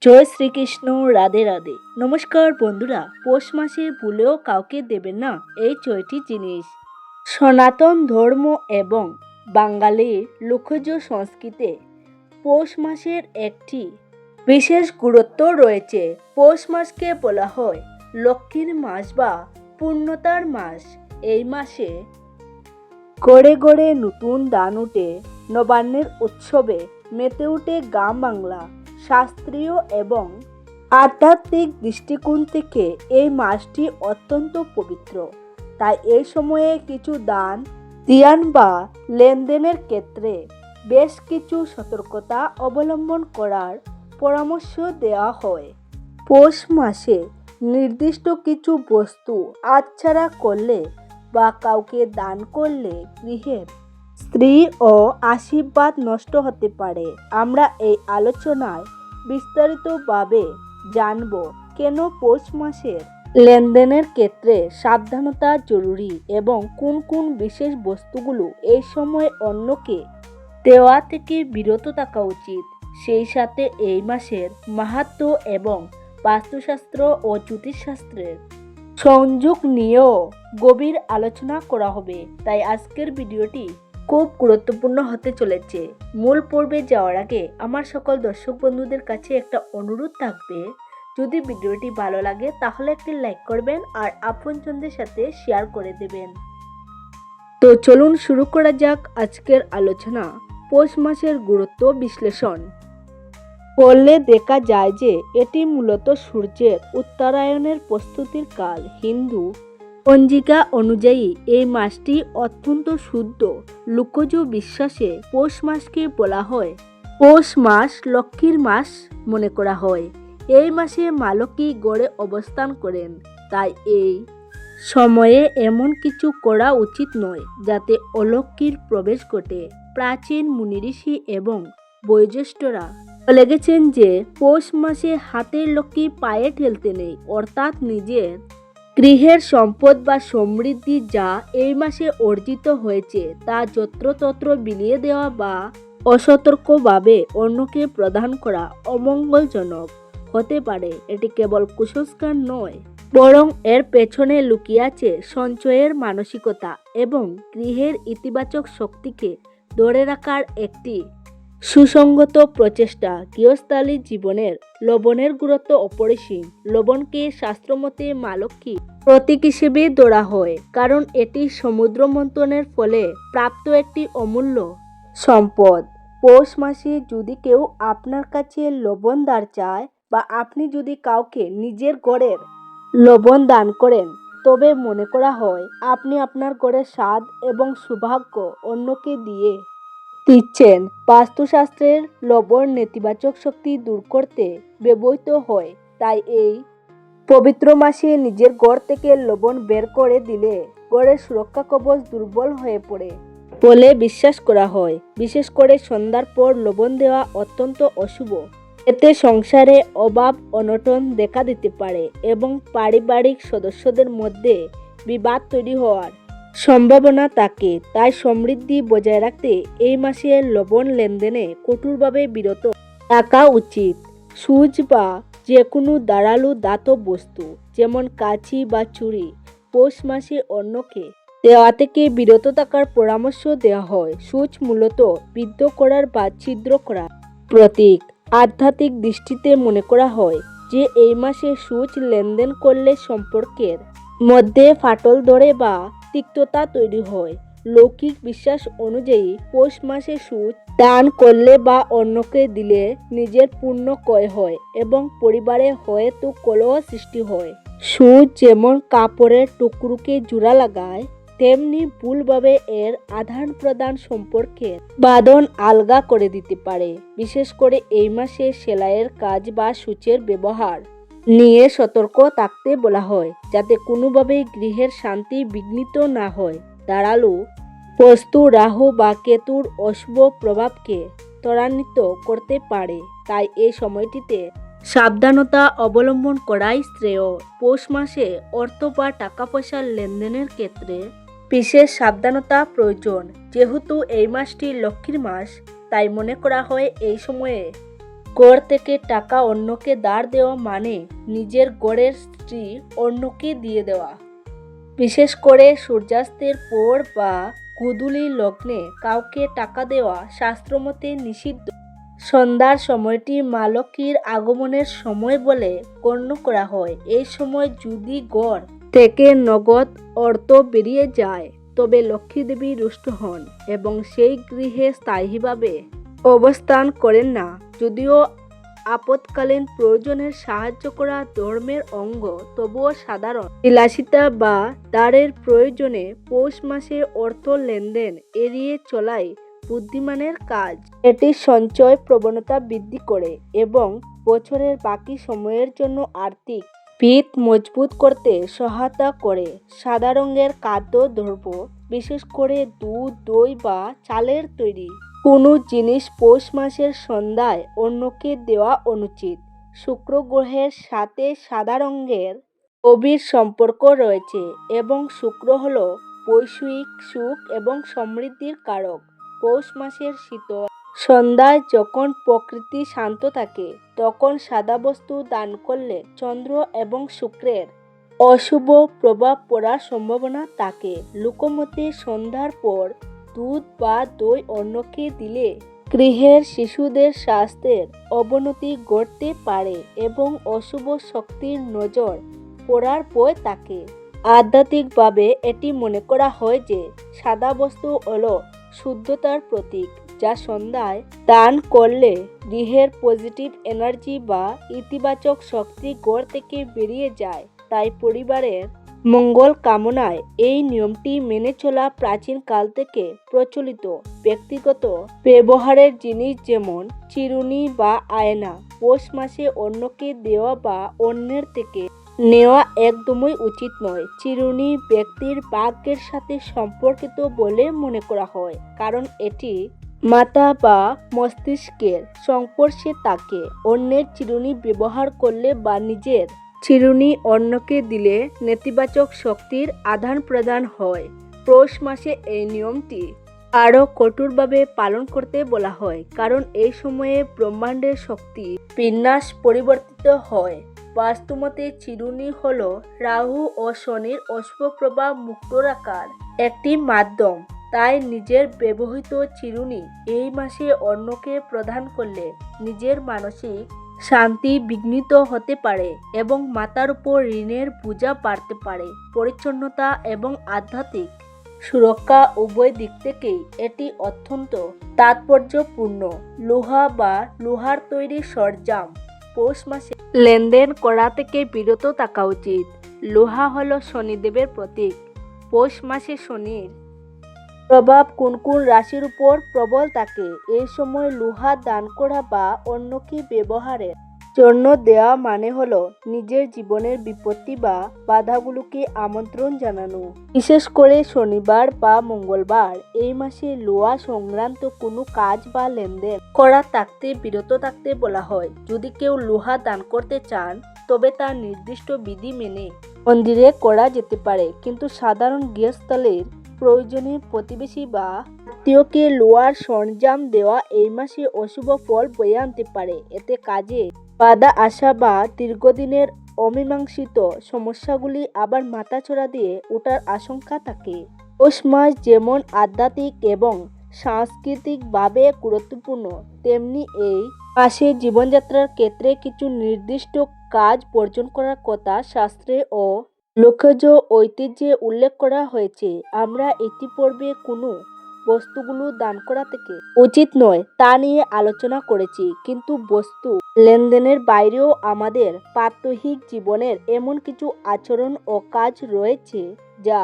জয় শ্রীকৃষ্ণ। রাধে রাধে। নমস্কার বন্ধুরা, পৌষ মাসে ভুলেও কাউকে দেবেন না এই 6টি জিনিস। সনাতন ধর্ম এবং বাঙালির লোকজ সংস্কৃতিতে পৌষ মাসের একটি বিশেষ গুরুত্ব রয়েছে। পৌষ মাসকে বলা হয় লক্ষ্মীর মাস বা পূর্ণতার মাস। এই মাসে গড়ে গড়ে নতুন ধান উঠে নবান্নের উৎসবে মেতে ওঠে গ্রাম বাংলা। শাস্ত্রীয় এবং আধ্যাত্মিক দৃষ্টিকোণ থেকে এই মাসটি অত্যন্ত পবিত্র। তাই এই সময়ে কিছু দান ধ্যান বা লেনদেনের ক্ষেত্রে বেশ কিছু সতর্কতা অবলম্বন করার পরামর্শ দেওয়া হয়। পৌষ মাসে নির্দিষ্ট কিছু বস্তু আচ্ছাড়া করলে বা কাউকে দান করলে গৃহের স্ত্রী ও আশীর্বাদ নষ্ট হতে পারে। আমরা এই আলোচনায় বিস্তারিতভাবে জানব কেন পৌষ মাসের লেনদেনের ক্ষেত্রে সাবধানতা জরুরি এবং কোন কোন বিশেষ বস্তুগুলো এই সময় অন্যকে দেওয়া থেকে বিরত থাকা উচিত। সেই সাথে এই মাসের মাহাত্ম্য এবং বাস্তুশাস্ত্র ও জ্যোতিষশাস্ত্রের সংযোগ নিয়েও গভীর আলোচনা করা হবে। তাই আজকের ভিডিওটি খুব গুরুত্বপূর্ণ হতে চলেছে। মূল পর্বে যাওয়ার আগে আমার সকল দর্শক বন্ধুদের কাছে একটা অনুরোধ থাকবে, যদি ভিডিওটি ভালো লাগে তাহলে একটি লাইক করবেন আর আপনজনদের সাথে শেয়ার করে দেবেন। তো চলুন শুরু করা যাক আজকের আলোচনা। পৌষ মাসের গুরুত্ব বিশ্লেষণ করলে দেখা যায় যে এটি মূলত সূর্যের উত্তরায়ণের প্রস্তুতির কাল। হিন্দু পঞ্জিকা অনুযায়ী এই মাসটি অত্যন্ত শুদ্ধ। লোকজ বিশ্বাসে পৌষ মাসকে বলা হয় পৌষ মাস লক্ষ্মীর মাস মনে করা হয়। এই মাসে মা লক্ষ্মী গড়ে অবস্থান করেন। তাই এই সময়ে এমন কিছু করা উচিত নয় যাতে অলক্ষ্মীর প্রবেশ ঘটে। প্রাচীন মুনি ঋষি এবং বয়োজ্যেষ্ঠরা বলে গেছেন যে পৌষ মাসে হাতের লক্ষ্মী পায়ে ঠেলতে নেই, অর্থাৎ নিজের গৃহের সম্পদ বা সমৃদ্ধি যা এই মাসে অর্জিত হয়েছে তা যত্রতত্র বিলিয়ে দেওয়া বা অসতর্কভাবে অন্যকে প্রদান করা অমঙ্গলজনক হতে পারে। এটি কেবল কুসংস্কার নয়, বরং এর পেছনে লুকিয়ে আছে সঞ্চয়ের মানসিকতা এবং গৃহের ইতিবাচক শক্তিকে ধরে রাখার একটি সুসংগত প্রচেষ্টা। গৃহস্থালী জীবনের লবণের গুরুত্ব অপরিসীম। লবণকে শাস্ত্রমতে মা লক্ষ্মী প্রতীক হিসেবে ধরা হয়, কারণ এটি সমুদ্র মন্থনের ফলে প্রাপ্ত একটি অমূল্য সম্পদ। পৌষ মাসে যদি কেউ আপনার কাছে লবণ ধার চায় বা আপনি যদি কাউকে নিজের ঘরের লবণ দান করেন, তবে মনে করা হয় আপনি আপনার ঘরের স্বাদ এবং সৌভাগ্য অন্যকে দিয়ে দিচ্ছেন। বাস্তুশাস্ত্রের লবণ নেতিবাচক শক্তি দূর করতে ব্যবহৃত হয়। তাই এই পবিত্র মাসে নিজের ঘর থেকে লবণ বের করে দিলে ঘরের সুরক্ষা কবচ দুর্বল হয়ে পড়ে বলে বিশ্বাস করা হয়। বিশেষ করে সন্ধ্যার পর লবণ দেওয়া অত্যন্ত অশুভ। এতে সংসারে অভাব অনটন দেখা দিতে পারে এবং পারিবারিক সদস্যদের মধ্যে বিবাদ তৈরি হওয়ার সম্ভাবনা থাকে। তাই সমৃদ্ধি বজায় রাখতে এই মাসে লবণ লেনদেনে কঠোরভাবে বিরত থাকা উচিত। সুচ বা যে কোনো ধারালো ধাতব বস্তু যেমন কাঁচি বা ছুরি পৌষ মাসে অন্যকে দেওয়া থেকে বিরত থাকার পরামর্শ দেওয়া হয়। সুচ মূলত বিদ্ধ করার বা ছিদ্র করার প্রতীক। আধ্যাত্মিক দৃষ্টিতে মনে করা হয় যে এই মাসে সুচ লেনদেন করলে সম্পর্কের মধ্যে ফাটল ধরে বা তিক্ততা তৈরি হয়। লৌকিক বিশ্বাস অনুযায়ী পৌষ মাসে সুচ দান করলে বা অন্যকে দিলে নিজের পুণ্য ক্ষয় হয় এবং পরিবারে হয়তো কলহ সৃষ্টি হয়। সুচ যেমন কাপড়ের টুকরোকে জোড়া লাগায়, তেমনি ভুলভাবে এর আদান প্রদান সম্পর্কের বাঁধন আলগা করে দিতে পারে। বিশেষ করে এই মাসে সেলাইয়ের কাজ বা সূচের ব্যবহার নিয়ে সতর্ক থাকতে বলা হয়, যাতে কোনোভাবেই গৃহের শান্তি বিঘ্নিত না হয়। ধারালো বস্তু রাহু বা কেতুর অশুভ প্রভাবকে ত্বরান্বিত করতে পারে। তাই এই সময়টিতে সাবধানতা অবলম্বন করাই শ্রেয়। পৌষ মাসে অর্থ বা টাকা পয়সার লেনদেনের ক্ষেত্রে বিশেষ সাবধানতা প্রয়োজন। যেহেতু এই মাসটি লক্ষ্মীর মাস, তাই মনে করা হয় এই সময়ে গড় থেকে টাকা অন্যকে ধার দেওয়া মানে নিজের গড়ের স্ত্রী অন্যকে দিয়ে দেওয়া। বিশেষ করে সূর্যাস্তের পর বা গোধূলি লগ্নে কাউকে টাকা দেওয়া শাস্ত্রমতে নিষিদ্ধ। সন্ধ্যার সময়টি মা লক্ষ্মীর আগমনের সময় বলে গণ্য করা হয়। এই সময় যদি গড় থেকে নগদ অর্থ বেরিয়ে যায় তবে লক্ষ্মী দেবী রুষ্ট হন এবং সেই গৃহে স্থায়ীভাবে অবস্থান করেন না। যদিও আপৎকালীন প্রয়োজনের সাহায্য করা ধর্মের অঙ্গ, তবুও সাধারণ বিলাসিতা বা ধারের প্রয়োজনে পৌষ মাসে অর্থ লেনদেন এড়িয়ে চলাই বুদ্ধিমানের কাজ। এটি সঞ্চয় প্রবণতা বৃদ্ধি করে এবং বছরের বাকি সময়ের জন্য আর্থিক ভিত মজবুত করতে সহায়তা করে। সাদা রঙের খাদ্যদ্রব্য, বিশেষ করে দুধ, দই বা চালের তৈরি কোনো জিনিস পৌষ মাসের সন্ধ্যায় অন্যকে দেওয়া অনুচিত। শুক্র গ্রহের সাথে সাদা রঙের গভীর সম্পর্ক রয়েছে এবং শুক্র হল বৈষয়িক সুখ এবং সমৃদ্ধির কারক। পৌষ মাসের শীতল সন্ধ্যায় যখন প্রকৃতি শান্ত থাকে তখন সাদা বস্তু দান করলে চন্দ্র এবং শুক্রের অশুভ প্রভাব পড়ার সম্ভাবনা থাকে। লোকমতে সন্ধ্যার পর দুধ বা দই অন্যকে দিলে গৃহের শিশুদের স্বাস্থ্যের অবনতি ঘটতে পারে এবং অশুভ শক্তির নজর পড়ার ভয় থাকে। আধ্যাত্মিকভাবে এটি মনে করা হয় যে সাদা বস্তু হল শুদ্ধতার প্রতীক, যা সন্ধ্যায় দান করলে গৃহের পজিটিভ এনার্জি বা ইতিবাচক শক্তি ঘর থেকে বেরিয়ে যায়। তাই পরিবারের মঙ্গল কামনায় এই নিয়মটি মেনে চলা প্রাচীনকাল থেকে প্রচলিত। ব্যক্তিগত ব্যবহারের জিনিস যেমন চিরুনি বা আয়না পৌষ মাসে অন্যকে দেওয়া বা অন্যের থেকে নেওয়া একদমই উচিত নয়। চিরুনি ব্যক্তির ভাগ্যের সাথে সম্পর্কিত বলে মনে করা হয়, কারণ এটি মাথা বা মস্তিষ্কের সংস্পর্শে থাকে। অন্যের চিরুনি ব্যবহার করলে বা নিজের চিরুনি অন্যকে দিলে নেতিবাচক শক্তির আদান প্রদান হয়। পৌষ মাসে এই নিয়মটি আরও কঠোরভাবে পালন করতে বলা হয়, কারণ এই সময়ে ব্রহ্মাণ্ডের শক্তি বিন্যাস পরিবর্তিত হয়। বাস্তুমতে চিরুনি হল রাহু ও শনির অশুভ প্রভাব মুক্ত রাখার একটি মাধ্যম। তাই নিজের ব্যবহৃত চিরুনি এই মাসে অন্যকে প্রদান করলে নিজের মানসিক শান্তি বিঘ্নিত হতে পারে এবং মাথার উপর ঋণের বোঝা বাড়তে পারে। পরিচ্ছন্নতা এবং আধ্যাত্মিক সুরক্ষা উভয় দিক থেকেই এটি অত্যন্ত তাৎপর্যপূর্ণ। লোহা বা লোহার তৈরি সরঞ্জাম পৌষ মাসে লেনদেন করা থেকে বিরত থাকা উচিত। লোহা হল শনিদেবের প্রতীক। পৌষ মাসে শনির প্রভাব কোন কোন রাশির উপর প্রবল থাকে। এই সময় লোহা দান করা বা অন্যকে ব্যবহারের জন্য দেওয়া মানে হলো নিজের জীবনের বিপত্তি বা বাধাগুলোকে আমন্ত্রণ জানানো। বিশেষ করে শনিবার বা মঙ্গলবার এই মাসে লোহা সংক্রান্ত কোনো কাজ বা লেনদেন করা থাকতে বিরত থাকতে বলা হয়। যদি কেউ লোহা দান করতে চান তবে তা নির্দিষ্ট বিধি মেনে মন্দিরে করা যেতে পারে, কিন্তু সাধারণ গৃহস্থলের প্রয়োজনে প্রতিবেশী বা আত্মীয়কে লোহার সরঞ্জাম দেওয়া এই মাসে অশুভ ফল বয়ে আনতে পারে। এতে কাজে বাধা আসা বা দীর্ঘদিনের অমীমাংসিত সমস্যাগুলি আবার মাথাছড়া দিয়ে ওঠার আশঙ্কা থাকে। পৌষ মাস যেমন আধ্যাত্মিক এবং সাংস্কৃতিকভাবে গুরুত্বপূর্ণ, তেমনি এই মাসে জীবনযাত্রার ক্ষেত্রে কিছু নির্দিষ্ট কাজ বর্জন করার কথা শাস্ত্রে ও লোকজ ঐতিহ্যে উল্লেখ করা হয়েছে। আমরা ইতিপূর্বে কোনো বস্তুগুলো দান করা থেকে উচিত নয় তা নিয়ে আলোচনা করেছি, কিন্তু বস্তু লেনদেনের বাইরেও আমাদের প্রাত্যহিক জীবনের এমন কিছু আচরণ ও কাজ রয়েছে যা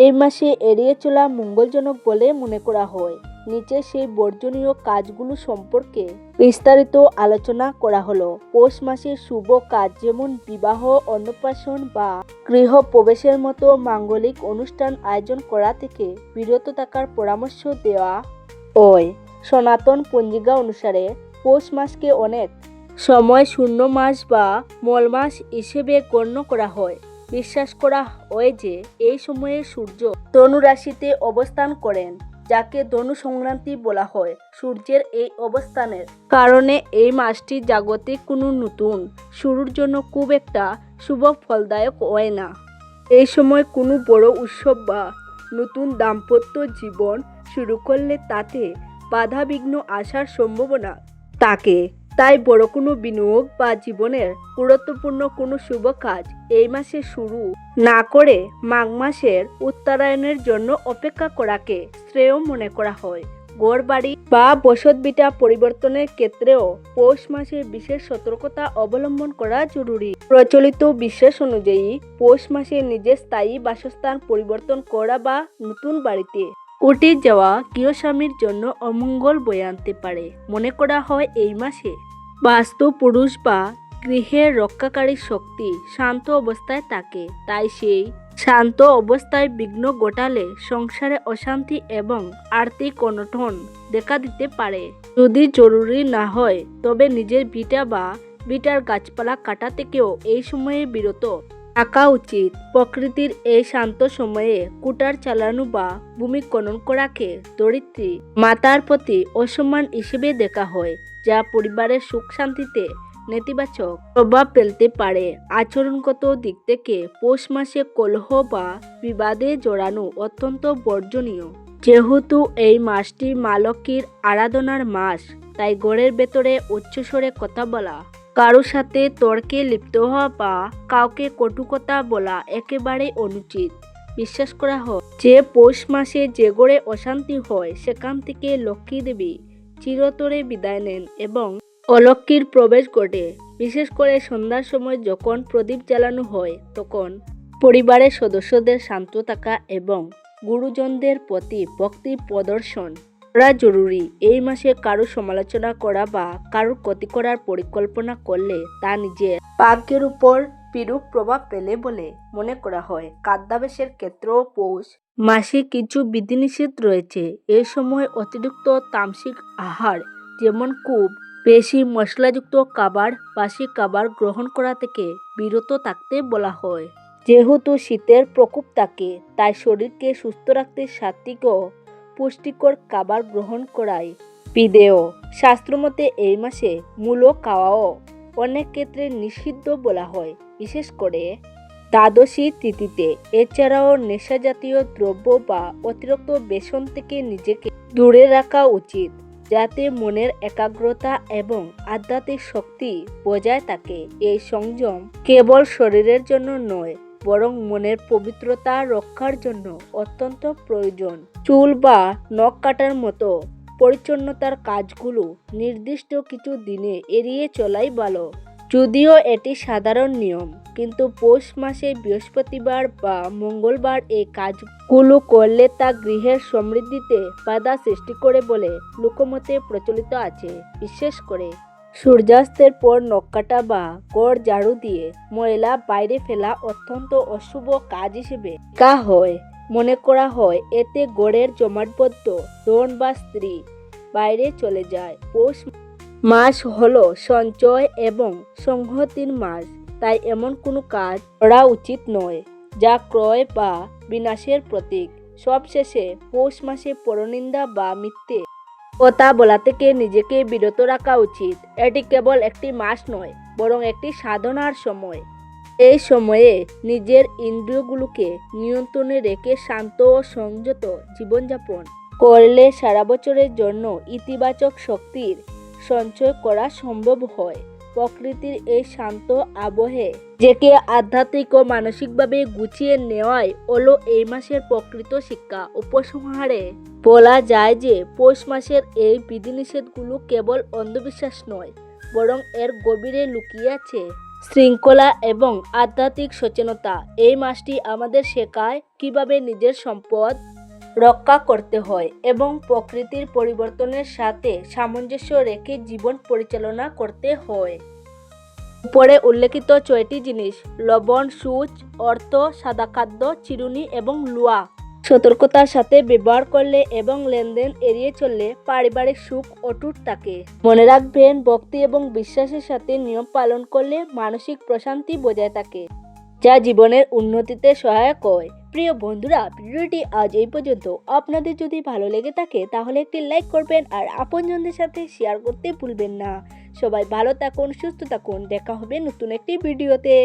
এই মাসে এড়িয়ে চলা মঙ্গলজনক বলে মনে করা হয়। নিচে সেই বর্জনীয় কাজগুলো সম্পর্কে বিস্তারিত আলোচনা করা হলো। পৌষ মাসের শুভ কাজ যেমন বিবাহ, অন্নপ্রাশন বা গৃহ প্রবেশের মতো মাঙ্গলিক অনুষ্ঠান আয়োজন করা থেকে বিরত থাকার পরামর্শ দেওয়া হয়। সনাতন পঞ্জিকা অনুসারে পৌষ মাসকে অনেক সময় শূন্য মাস বা মল মাস হিসেবে গণ্য করা হয়। বিশ্বাস করা হয় যে এই সময়ে সূর্য ধনু রাশিতে অবস্থান করেন। যাকে ধনু সংক্রান্তি বলা হয়। সূর্যের এই অবস্থানের কারণে এই মাসটি জাগতিক কোনো নতুন শুরুর জন্য খুব একটা শুভ ফলদায়ক হয় না। এই সময় কোনো বড় উৎসব বা নতুন দাম্পত্য জীবন শুরু করলে তাতে বাধাবিঘ্ন আসার সম্ভাবনা থাকে। তাই বড় কোনো বিনিয়োগ বা জীবনের গুরুত্বপূর্ণ কোনো শুভ কাজ এই মাসে শুরু না করে মাঘ মাসের উত্তরায়ণের জন্য অপেক্ষা করাকে শ্রেয় মনে করা হয়। ঘরবাড়ি বা বসতভিটা পরিবর্তনের ক্ষেত্রেও পৌষ মাসে বিশেষ সতর্কতা অবলম্বন করা জরুরি। প্রচলিত বিশ্বাস অনুযায়ী পৌষ মাসে নিজের স্থায়ী বাসস্থান পরিবর্তন করা বা নতুন বাড়িতে উঠে যাওয়া গৃহস্বামীর জন্য অমঙ্গল বয়ে আনতে পারে। মনে করা হয় এই মাসে বাস্তু পুরুষ বা গৃহের রক্ষাকারী শক্তি শান্ত অবস্থায় থাকে, তাই সেই শান্ত অবস্থায় বিঘ্ন ঘটালে সংসারে অশান্তি এবং আর্থিক অনটন দেখা দিতে পারে। যদি জরুরি না হয় তবে নিজের ভিটা বা ভিটার গাছপালা কাটা থেকেও এই সময়ে বিরত থাকা উচিত। প্রকৃতির এই শান্ত সময়ে কুটার চালানো বা ভূমি খনন করাকে ধরিত্রী মাতার প্রতি অসম্মান হিসেবে দেখা হয়, যা পরিবারের সুখ শান্তিতে নেতিবাচক প্রভাব ফেলতে পারে। আচরণগত দিক থেকে পৌষ মাসে কলহ বা বিবাদে জড়ানো অত্যন্ত বর্জনীয়। যেহেতু এই মাসটি মা লক্ষ্মীর আরাধনার মাস, তাই ঘরের ভেতরে উচ্চস্বরে কথা বলা, কারো সাথে তর্কে লিপ্ত হওয়া বা কাউকে কটু কথা বলা একেবারেই অনুচিত। বিশ্বাস করা হয় যে পৌষ মাসে যে ঘরে অশান্তি হয় সেখান থেকে লক্ষ্মী দেবী চিরতরে বিদায় নেন এবং অলক্ষ্মীর প্রবেশ ঘটে। বিশেষ করে সন্ধ্যার সময় যখন প্রদীপ জ্বালানো হয় তখন পরিবারের সদস্যদের শান্ত থাকা এবং গুরুজনদের প্রতি ভক্তি প্রদর্শন করা জরুরি। এই মাসে কারো সমালোচনা করা বা কারোর ক্ষতি করার পরিকল্পনা করলে তা নিজের ভাগ্যের উপর বিরূপ প্রভাব ফেলে বলে মনে করা হয়। খাদ্যাভ্যাসের ক্ষেত্রেও পৌষ মাসে কিছু বিধিনিষেধ রয়েছে। এ সময় অতিরিক্ত তামসিক আহার যেমন খুব বেশি মশলাযুক্ত খাবার, বাসি খাবার গ্রহণ করা থেকে বিরত থাকতে বলা হয়। যেহেতু শীতের প্রকোপ থাকে তাই শরীরকে সুস্থ রাখতে সাত্বিক ও পুষ্টিকর খাবার গ্রহণ করাই বিধেয়। শাস্ত্রমতে এই মাসে মূলো খাওয়াও অনেক ক্ষেত্রে নিষিদ্ধ বলা হয়, বিশেষ করে দ্বাদশী তিথিতে। এছাড়াও নেশাজাতীয় দ্রব্য বা অতিরিক্ত বেসন থেকে নিজেকে দূরে রাখা উচিত, যাতে মনের একাগ্রতা এবং আধ্যাত্মিক শক্তি বজায় থাকে। এই সংযম কেবল শরীরের জন্য নয় বরং মনের পবিত্রতা রক্ষার জন্য অত্যন্ত প্রয়োজন। চুল বা নখ কাটার মতো পরিচ্ছন্নতার কাজগুলো নির্দিষ্ট কিছু দিনে এড়িয়ে চলাই ভালো। যদিও এটি সাধারণ নিয়ম, কিন্তু পৌষ মাসে বৃহস্পতিবার বা মঙ্গলবার এই কাজগুলো করলে তা গৃহের সমৃদ্ধিতে বাধা সৃষ্টি করে বলে লোকমতে প্রচলিত আছে। বিশেষ করে সূর্যাস্তের পর নখ কাটা বা ঘর ঝাড়ু দিয়ে ময়লা বাইরে ফেলা অত্যন্ত অশুভ কাজ হিসেবে দেখা হয়। মনে করা হয় এতে ঘরের জমাটবদ্ধ ধন বা স্ত্রী বাইরে চলে যায়। পৌষ মাস হলো সঞ্চয় এবং সংহতির মাস, তাই এমন কোনো কাজ করা উচিত নয় যা ক্রয় বা বিনাশের প্রতীক। সবশেষে পৌষ মাসে পরনিন্দা বা মিথ্যে কথা বলা থেকে নিজেকে বিরত রাখা উচিত। এটি কেবল একটি মাস নয় বরং একটি সাধনার সময়। এই সময়ে নিজের ইন্দ্রিয়গুলোকে নিয়ন্ত্রণে রেখে শান্ত ও সংযত জীবনযাপন করলে সারা বছরের জন্য ইতিবাচক শক্তির সঞ্চয় করা সম্ভব হয়। প্রকৃতির এই শান্ত আবহে নিজেকে আধ্যাত্মিক ও মানসিকভাবে গুছিয়ে নেওয়াই হলো এই মাসের প্রকৃত শিক্ষা। উপসংহারে বলা যায় যে পৌষ মাসের এই বিধিনিষেধগুলো কেবল অন্ধবিশ্বাস নয় বরং এর গভীরে লুকিয়ে আছে শৃঙ্খলা এবং আধ্যাত্মিক সচেতনতা। এই মাসটি আমাদের শেখায় কিভাবে নিজের সম্পদ রক্ষা করতে হয় এবং প্রকৃতির পরিবর্তনের সাথে সামঞ্জস্য রেখে জীবন পরিচালনা করতে হয়। উপরে উল্লেখিত 6টি জিনিস লবণ, সূচ, অর্থ, সাদা খাদ্য, চিরুনি এবং লুয়া সতর্কতার সাথে ব্যবহার করলে এবং লেনদেন এড়িয়ে চললে পারিবারিক সুখ অটুট থাকে। মনে রাখবেন, ভক্তি এবং বিশ্বাসের সাথে নিয়ম পালন করলে মানসিক প্রশান্তি বজায় থাকে, যা জীবনের উন্নতিতে সহায়ক হয়। প্রিয় বন্ধুরা, ভিডিওটি আজ এই পর্যন্ত। আপনাদের যদি ভালো লেগে থাকে তাহলে একটি লাইক করবেন আর আপনজনদের সাথে শেয়ার করতে ভুলবেন না। সবাই ভালো থাকুন, সুস্থ থাকুন, দেখা হবে নতুন একটি ভিডিওতে।